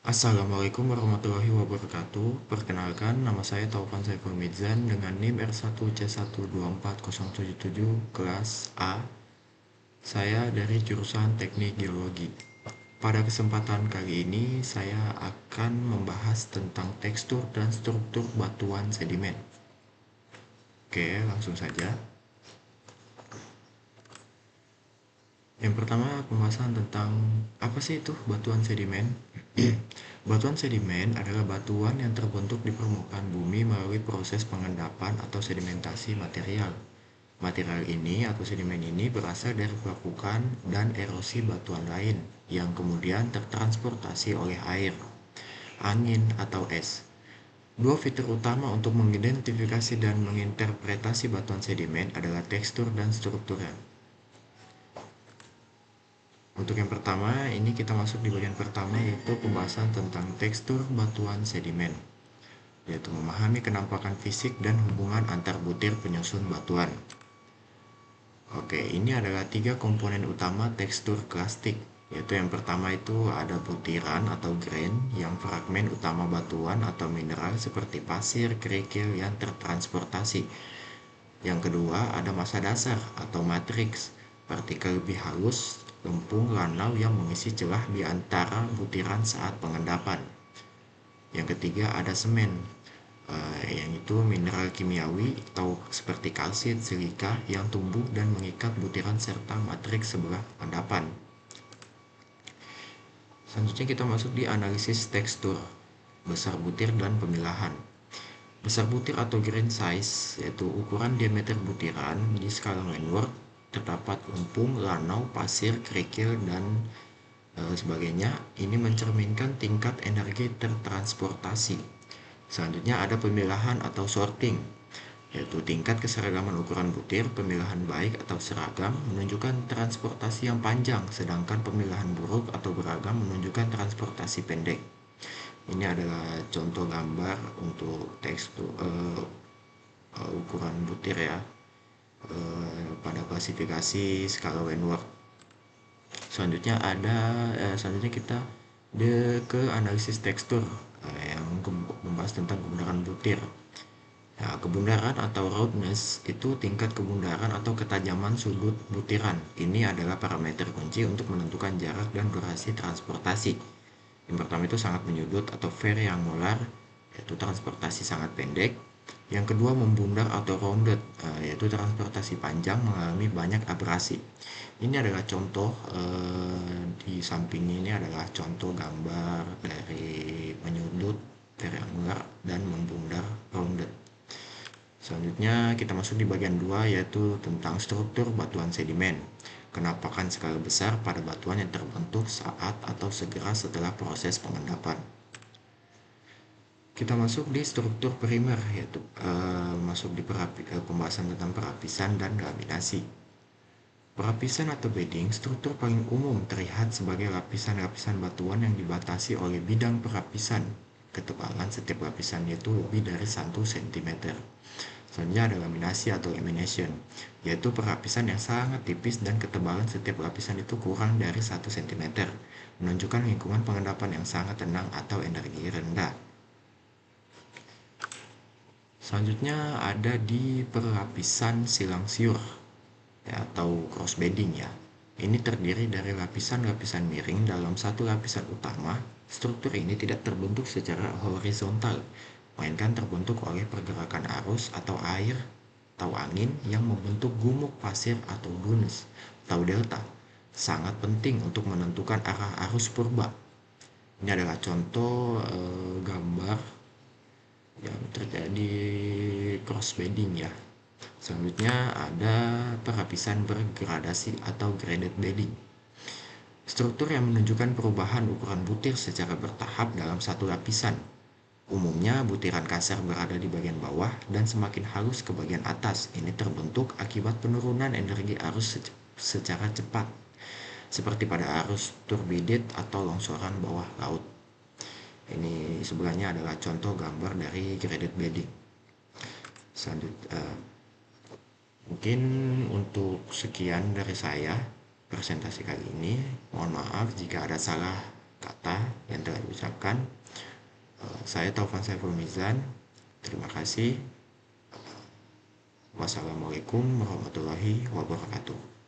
Assalamualaikum warahmatullahi wabarakatuh. Perkenalkan, nama saya Taufan Saiful Midzan dengan NIM R1C124077 kelas A. Saya dari jurusan Teknik Geologi. Pada kesempatan kali ini, saya akan membahas tentang tekstur dan struktur batuan sedimen. Oke, langsung saja. Yang pertama, pembahasan tentang apa sih itu batuan sedimen. Batuan sedimen adalah batuan yang terbentuk di permukaan bumi melalui proses pengendapan atau sedimentasi material. Material ini atau sedimen ini berasal dari pelapukan dan erosi batuan lain yang kemudian tertransportasi oleh air, angin, atau es. Dua fitur utama untuk mengidentifikasi dan menginterpretasi batuan sedimen adalah tekstur dan strukturnya. Untuk yang pertama, ini kita masuk di bagian pertama yaitu pembahasan tentang tekstur batuan sedimen, yaitu memahami kenampakan fisik dan hubungan antar butir penyusun batuan. Oke, ini adalah tiga komponen utama tekstur klastik, yaitu yang pertama itu ada butiran atau grain yang fragmen utama batuan atau mineral seperti pasir, kerikil yang tertransportasi. Yang kedua ada massa dasar atau matriks, partikel lebih halus, lempung, lanau yang mengisi celah di antara butiran saat pengendapan. Yang ketiga ada semen, yang itu mineral kimiawi atau seperti kalsit, silika yang tumbuh dan mengikat butiran serta matriks sebelah endapan. Selanjutnya kita masuk di analisis tekstur, besar butir dan pemilahan. Besar butir atau grain size yaitu ukuran diameter butiran di skala Rainworth. Terdapat lempung, lanau, pasir, kerikil, dan sebagainya. Ini mencerminkan tingkat energi tertransportasi. Selanjutnya ada pemilahan atau sorting, yaitu tingkat keseragaman ukuran butir. Pemilahan baik atau seragam menunjukkan transportasi yang panjang, sedangkan pemilahan buruk atau beragam menunjukkan transportasi pendek. Ini adalah contoh gambar untuk tekstur ukuran butir ya, pada klasifikasi skala Rainworth. Selanjutnya kita ke analisis tekstur, yang membahas tentang kebenaran butir. Nah, kebundaran atau roundness itu tingkat kebundaran atau ketajaman sudut butiran. Ini adalah parameter kunci untuk menentukan jarak dan durasi transportasi. Yang pertama itu sangat menyudut atau very angular, yaitu transportasi sangat pendek. Yang kedua membundar atau rounded, yaitu transportasi panjang mengalami banyak abrasi. Ini adalah contoh, di samping ini adalah contoh gambar dari menyudut, very angular, dan membundar, rounded. Selanjutnya kita masuk di bagian 2 yaitu tentang struktur batuan sedimen. Kenampakan skala besar pada batuan yang terbentuk saat atau segera setelah proses pengendapan. Kita masuk di struktur primer yaitu masuk di pembahasan tentang perapisan dan laminasi. Perapisan atau bedding, struktur paling umum terlihat sebagai lapisan-lapisan batuan yang dibatasi oleh bidang perapisan. Ketebalan setiap lapisan yaitu lebih dari 1 cm. Selanjutnya ada laminasi atau lamination, yaitu perapisan yang sangat tipis dan ketebalan setiap lapisan itu kurang dari 1 cm, menunjukkan lingkungan pengendapan yang sangat tenang atau energi rendah. Selanjutnya ada di pelapisan silang siur ya, atau cross bedding ya. Ini terdiri dari lapisan-lapisan miring dalam satu lapisan utama. Struktur ini tidak terbentuk secara horizontal, melainkan terbentuk oleh pergerakan arus atau air atau angin yang membentuk gumuk pasir atau dunes atau delta. Sangat penting untuk menentukan arah arus purba. Ini adalah contoh gambar yang terjadi cross bedding ya. Selanjutnya ada perapisan bergradasi atau graded bedding. Struktur yang menunjukkan perubahan ukuran butir secara bertahap dalam satu lapisan. Umumnya butiran kasar berada di bagian bawah dan semakin halus ke bagian atas. Ini terbentuk akibat penurunan energi arus secara cepat, seperti pada arus turbidit atau longsoran bawah laut. Ini sebelahnya adalah contoh gambar dari graded bedding. Selanjutnya, mungkin untuk sekian dari saya presentasi kali ini. Mohon maaf jika ada salah kata yang telah diucapkan. Saya Taufan Saiful Mizan. Terima kasih. Wassalamualaikum warahmatullahi wabarakatuh.